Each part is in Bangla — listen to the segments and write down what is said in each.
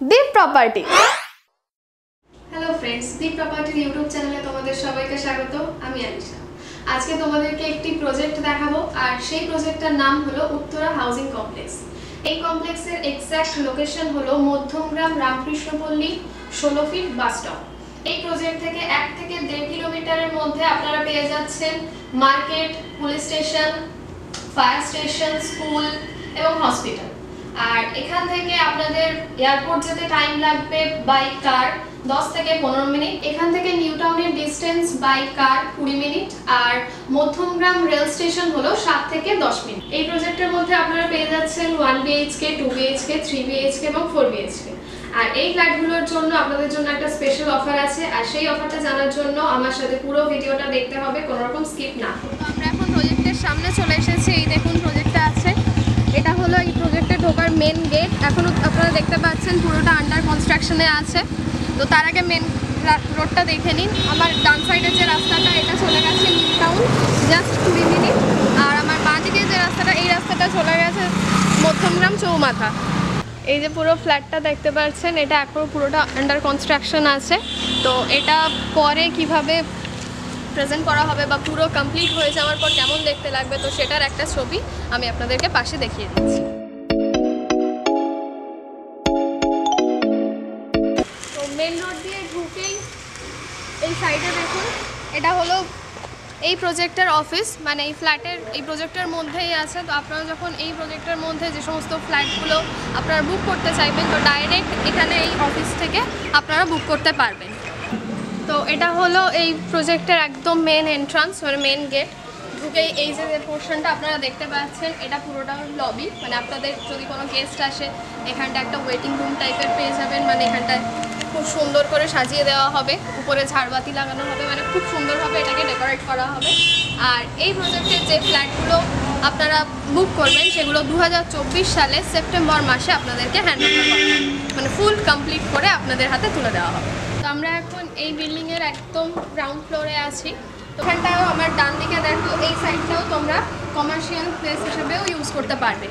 দীপ প্রপার্টি। হ্যালো ফ্রেন্ডস, দীপ প্রপার্টির ইউটিউব চ্যানেলে তোমাদের সবাইকে স্বাগত। আমি আলিশা। আজকে তোমাদেরকে একটি প্রজেক্ট দেখাবো, আর সেই প্রজেক্টটার নাম হলো উত্তরা হাউজিং কমপ্লেক্স। এই কমপ্লেক্সের এক্স্যাক্ট লোকেশন হলো Madhyamgram Ramkrishnapalli 16 feet bus stop. এই প্রজেক্ট থেকে 1 থেকে 1.5 কিলোমিটারের মধ্যে আপনারা পেয়ে যাচ্ছেন market, police station, fire station, school এবং হসপিটাল। আর এখান থেকে আপনাদের এয়ারপোর্ট যেতে টাইম লাগবে বাই কার 10 থেকে 15 মিনিট। এখান থেকে নিউ টাউনের ডিস্টেন্স বাই কার 20 মিনিট, আর মধ্যমগ্রাম রেল স্টেশন হলো 7 থেকে 10 মিনিট। এই প্রজেক্টের মধ্যে আপনারা পেয়ে যাচ্ছেন 1 BHK, 2 BHK, 3 BHK এবং 4 BHK। আর এই ফ্ল্যাটগুলোর জন্য আপনাদের জন্য একটা স্পেশাল অফার আছে, আর সেই অফারটা জানার জন্য আমার সাথে পুরো ভিডিওটা দেখতে হবে, কোনো রকম স্কিপ না। আমরা এখন প্রজেক্টের সামনে চলে এসেছি। এই দেখুন প্রজেক্টটা আছে, এটা হলো এই প্রজেক্টে ঢোকার মেন গেট। এখনও আপনারা দেখতে পাচ্ছেন পুরোটা আন্ডার কনস্ট্রাকশনে আছে। তো তার আগে মেন রোডটা দেখে নিন। আমার ডান সাইডের যে রাস্তাটা, এটা চলে গেছে নিউ টাউন, জাস্ট 20 মিনিট। আর আমার বাঁ দিকে যে রাস্তাটা, এই রাস্তাটা চলে গেছে মধ্যমগ্রাম চৌমাথা। এই যে পুরো ফ্ল্যাটটা দেখতে পাচ্ছেন, এটা এখনও পুরোটা আন্ডার কনস্ট্রাকশন আছে। তো এটা পরে কিভাবে প্রেজেন্ট করা হবে বা পুরো কমপ্লিট হয়ে যাওয়ার পর কেমন দেখতে লাগবে, তো সেটার একটা ছবি আমি আপনাদেরকে পাশে দেখিয়ে দিচ্ছি। তো মেন রোড দিয়ে ঢুকেই এই সাইডে দেখুন, এটা হলো এই প্রজেক্টের অফিস, মানে এই ফ্ল্যাটের এই প্রজেক্টের মধ্যেই আছে। তো আপনারা যখন এই প্রজেক্টের মধ্যে যে সমস্ত ফ্ল্যাটগুলো আপনারা বুক করতে চাইবেন, তো ডাইরেক্ট এখানে এই অফিস থেকে আপনারা বুক করতে পারবেন। তো এটা হলো এই প্রজেক্টের একদম মেন এন্ট্রান্স, মানে মেন গেট। ঢুকেই এই যে পোর্শনটা আপনারা দেখতে পাচ্ছেন, এটা পুরোটা লবি। মানে আপনাদের যদি কোনো গেস্ট আসে, এখানটা একটা ওয়েটিং রুম টাইপের পেয়ে যাবেন। মানে এখানটায় খুব সুন্দর করে সাজিয়ে দেওয়া হবে, উপরে ঝাড়বাতি লাগানো হবে, মানে খুব সুন্দরভাবে এটাকে ডেকোরেট করা হবে। আর এই প্রজেক্টের যে ফ্ল্যাটগুলো আপনারা বুক করবেন, সেগুলো 2024 সালে সেপ্টেম্বর মাসে আপনাদেরকে হ্যান্ড ওভার করা হবে, মানে ফুল কমপ্লিট করে আপনাদের হাতে তুলে দেওয়া হবে। তো আমরা এখন এই বিল্ডিংয়ের একদম গ্রাউন্ড ফ্লোরে আছি। তো ওখানটাও আমার ডান দিকে দেখো, এই সাইডটাও তোমরা কমার্শিয়াল প্লেস হিসেবেও ইউজ করতে পারবে।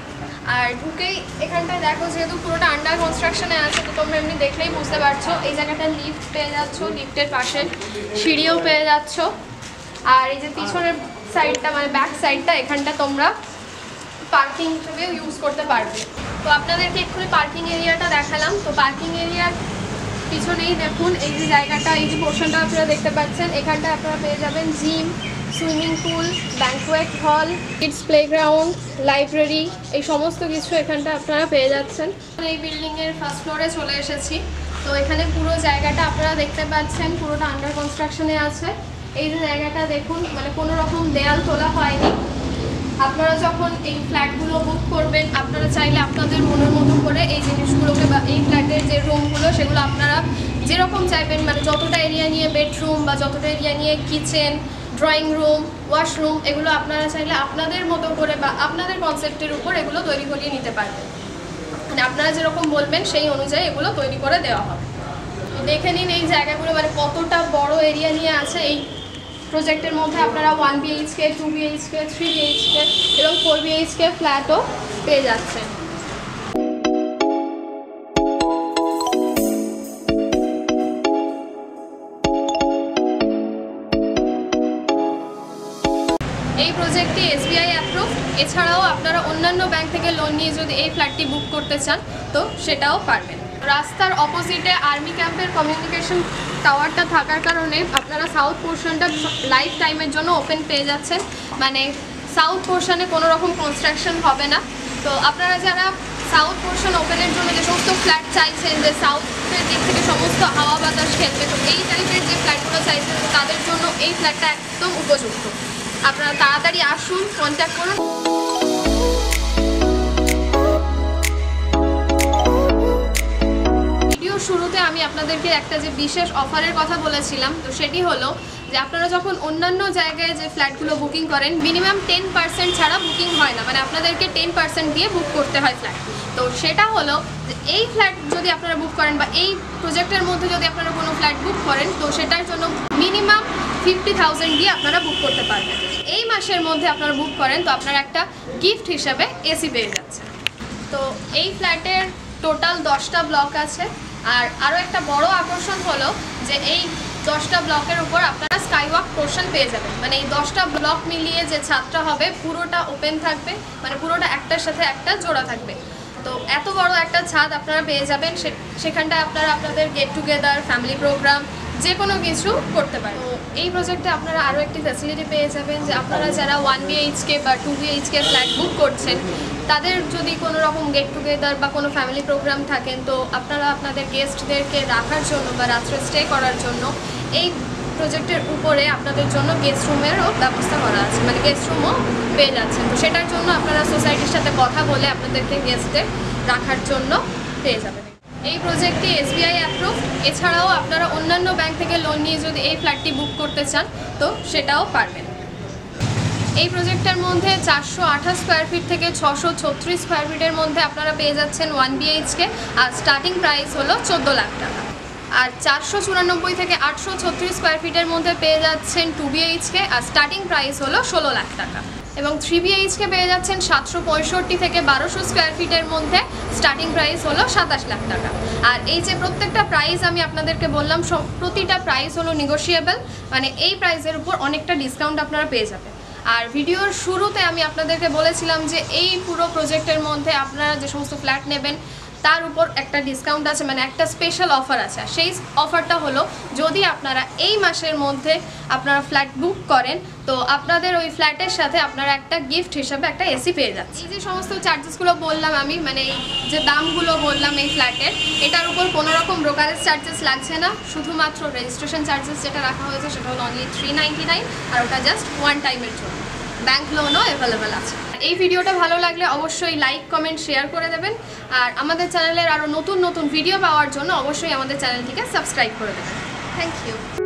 আর ঢুকেই এখানটায় দেখো, যেহেতু পুরোটা আন্ডার কনস্ট্রাকশনে আছে, তো তোমরা এমনি দেখলেই বুঝতে পারছো। এই জায়গাটা লিফট পেয়ে যাচ্ছ, লিফটের পাশে সিঁড়িও পেয়ে যাচ্ছ। আর এই যে পিছনের সাইডটা, মানে ব্যাক সাইডটা, এখানটা তোমরা পার্কিং হিসেবেও ইউজ করতে পারবে। তো আপনাদেরকে এক্ষুনি পার্কিং এরিয়াটা দেখালাম। তো পার্কিং এরিয়ার পিছনেই দেখুন এই যে জায়গাটা, এই যে পোর্শনটা আপনারা দেখতে পাচ্ছেন, এখানটা আপনারা পেয়ে যাবেন gym, swimming pool, banquet hall, kids playground, library, এই সমস্ত কিছু এখানটা আপনারা পেয়ে যাচ্ছেন। এই বিল্ডিংয়ের ফার্স্ট ফ্লোরে চলে এসেছি। তো এখানে পুরো জায়গাটা আপনারা দেখতে পাচ্ছেন, পুরোটা আন্ডার কনস্ট্রাকশনে আছে। এই যে জায়গাটা দেখুন, মানে কোনো রকম দেয়াল তোলা হয়নি। আপনারা যখন এই ফ্ল্যাটগুলো বুক করবেন, আপনারা চাইলে আপনাদের মনের মতো করে এই জিনিসগুলোকে বা এই ফ্ল্যাটের যে রুমগুলো, সেগুলো আপনারা যেরকম চাইবেন, মানে যতটা এরিয়া নিয়ে বেডরুম বা যতটা এরিয়া নিয়ে কিচেন, ড্রয়িং রুম, ওয়াশরুম, এগুলো আপনারা চাইলে আপনাদের মতো করে বা আপনাদের কনসেপ্টের উপর এগুলো তৈরি করিয়ে নিতে পারবেন। মানে আপনারা যেরকম বলবেন সেই অনুযায়ী এগুলো তৈরি করে দেওয়া হবে। তো দেখে নিন এই জায়গাগুলো মানে কতটা বড় এরিয়া নিয়ে আছে। এই প্রজেক্টের মধ্যে আপনারা 1 BHK, 2 BHK, 3 BHK এবং 4 BHK ফ্ল্যাটও পেয়ে যাচ্ছেন। এই প্রজেক্টটি SBI অ্যাপ্রুভ। এছাড়াও আপনারা অন্যান্য ব্যাংক থেকে লোন নিয়ে যদি এই ফ্ল্যাটটি বুক করতে চান, তো সেটাও পারবেন। রাস্তার অপোজিটে আর্মি ক্যাম্পের কমিউনিকেশন টাওয়ারটা থাকার কারণে আপনারা সাউথ পোর্শনটা লাইফ টাইমের জন্য ওপেন পেয়ে যাচ্ছেন। মানে সাউথ পোর্শনে কোনো রকম কনস্ট্রাকশন হবে না। তো আপনারা যারা সাউথ পোর্শন ওপেনের জন্য যে সমস্ত ফ্ল্যাট চাইছেন, যে সাউথের দিক থেকে সমস্ত হাওয়া বাতাস খেলবে, তো এই টাইপের যে ফ্ল্যাটগুলো চাইছেন, তো তাদের জন্য এই ফ্ল্যাটটা একদম উপযুক্ত। আপনারা তাড়াতাড়ি আসুন, কন্ট্যাক্ট করুন। ভিডিও শুরুতে আমি আপনাদেরকে একটা যে বিশেষ অফারের কথা বলেছিলাম, তো সেটি হলো যে আপনারা যখন অন্যান্য জায়গায় যে ফ্ল্যাটগুলো বুকিং করেন, মিনিমাম 10% ছাড়া বুকিং হয় না, মানে আপনাদেরকে 10% দিয়ে বুক করতে হয় ফ্ল্যাট। তো সেটা হলো যে এই ফ্ল্যাট যদি আপনারা বুক করেন বা এই প্রজেক্টের মধ্যে যদি আপনারা কোনো ফ্ল্যাট বুক করেন, তো সেটার জন্য মিনিমাম 50,000 দিয়ে আপনারা বুক করতে পারবেন। এই মাসের মধ্যে আপনারা বুক করেন, তো আপনারা একটা গিফট হিসাবে এসি পেয়ে যাচ্ছেন। তো এই ফ্ল্যাটের টোটাল 10টা ব্লক আছে। আর আরও একটা বড় আকর্ষণ হলো যে এই 10টা ব্লকের উপর আপনারা স্কাইওয়াক পোর্শন পেয়ে যাবেন। মানে এই 10টা ব্লক মিলিয়ে যে ছাদটা হবে পুরোটা ওপেন থাকবে, মানে পুরোটা একটার সাথে একটা জোড়া থাকবে। তো এত বড় একটা ছাদ আপনারা পেয়ে যাবেন, সেখানটায় আপনারা আপনাদের গেট টুগেদার, ফ্যামিলি প্রোগ্রাম যে কোনো কিছু করতে পারেন। তো এই প্রজেক্টে আপনারা আরও একটি ফ্যাসিলিটি পেয়ে যাবেন যে আপনারা যারা 1 BHK বা 2 BHK ফ্ল্যাট বুক করছেন, তাদের যদি কোনো রকম গেট টুগেদার বা কোনো ফ্যামিলি প্রোগ্রাম থাকেন, তো আপনারা আপনাদের গেস্টদেরকে রাখার জন্য বা রাত্রে স্টে করার জন্য এই প্রজেক্টের উপরে আপনাদের জন্য গেস্ট রুমেরও ব্যবস্থা করা আছে, মানে গেস্ট রুমও পেয়ে যাচ্ছেন। তো সেটার জন্য আপনারা সোসাইটির সাথে কথা বলে আপনাদেরকে গেস্টদের রাখার জন্য পেয়ে যাবেন। এই প্রজেক্টটি SBI অ্যাপ্রুভড। এছাড়াও আপনারা অন্যান্য ব্যাংক থেকে লোন নিয়ে যদি এই ফ্ল্যাটটি বুক করতে চান তো সেটাও পারবেন। এই প্রজেক্টের মধ্যে 428 স্কোয়ার ফিট থেকে 636 স্কোয়ার ফিটের মধ্যে আপনারা পেয়ে যাচ্ছেন 1 BHK, আর স্টার্টিং প্রাইস হলো 14 লাখ টাকা। আর 494 থেকে 836 স্কোয়ার ফিটের মধ্যে পেয়ে যাচ্ছেন 2 BHK, আর স্টার্টিং প্রাইস হলো 16 লাখ টাকা। এবং 3 BHK পেয়ে যাচ্ছেন 765 থেকে 1200 স্কোয়ার ফিটের মধ্যে, স্টার্টিং প্রাইস হলো 27 লাখ টাকা। আর এই যে প্রত্যেকটা প্রাইস আমি আপনাদেরকে বললাম, প্রতিটা প্রাইস হলো নেগোশিয়েবল, মানে এই প্রাইসের উপর অনেকটা ডিসকাউন্ট আপনারা পেয়ে যাবেন। আর ভিডিওর শুরুতে আমি আপনাদেরকে বলেছিলাম যে এই পুরো প্রজেক্টের মধ্যে আপনারা যে সমস্ত ফ্ল্যাট নেবেন তার উপর একটা ডিসকাউন্ট আছে, মানে একটা স্পেশাল অফার আছে। সেই অফারটা হলো যদি আপনারা এই মাসের মধ্যে আপনারা ফ্ল্যাট বুক করেন তো আপনাদের ওই ফ্ল্যাটের সাথে আপনারা একটা গিফট হিসাবে একটা AC পেয়ে যাচ্ছে। এই যে সমস্ত চার্জেসগুলো বললাম আমি, মানে এই যে দামগুলো বললাম এই ফ্ল্যাটের, এটার উপর কোনো রকম ব্রোকারেজ চার্জেস লাগছে না, শুধুমাত্র রেজিস্ট্রেশন চার্জেস যেটা রাখা হয়েছে সেটা হলো অনলি 399, আর ওটা জাস্ট 1 টাইমের জন্য। ব্যাংক লোনও অ্যাভেলেবেল আছে। এই ভিডিওটা ভালো লাগলে অবশ্যই লাইক, কমেন্ট, শেয়ার করে দেবেন। আর আমাদের চ্যানেলের আরও নতুন নতুন ভিডিও পাওয়ার জন্য অবশ্যই আমাদের চ্যানেলটিকে সাবস্ক্রাইব করে দেবেন। Thank you.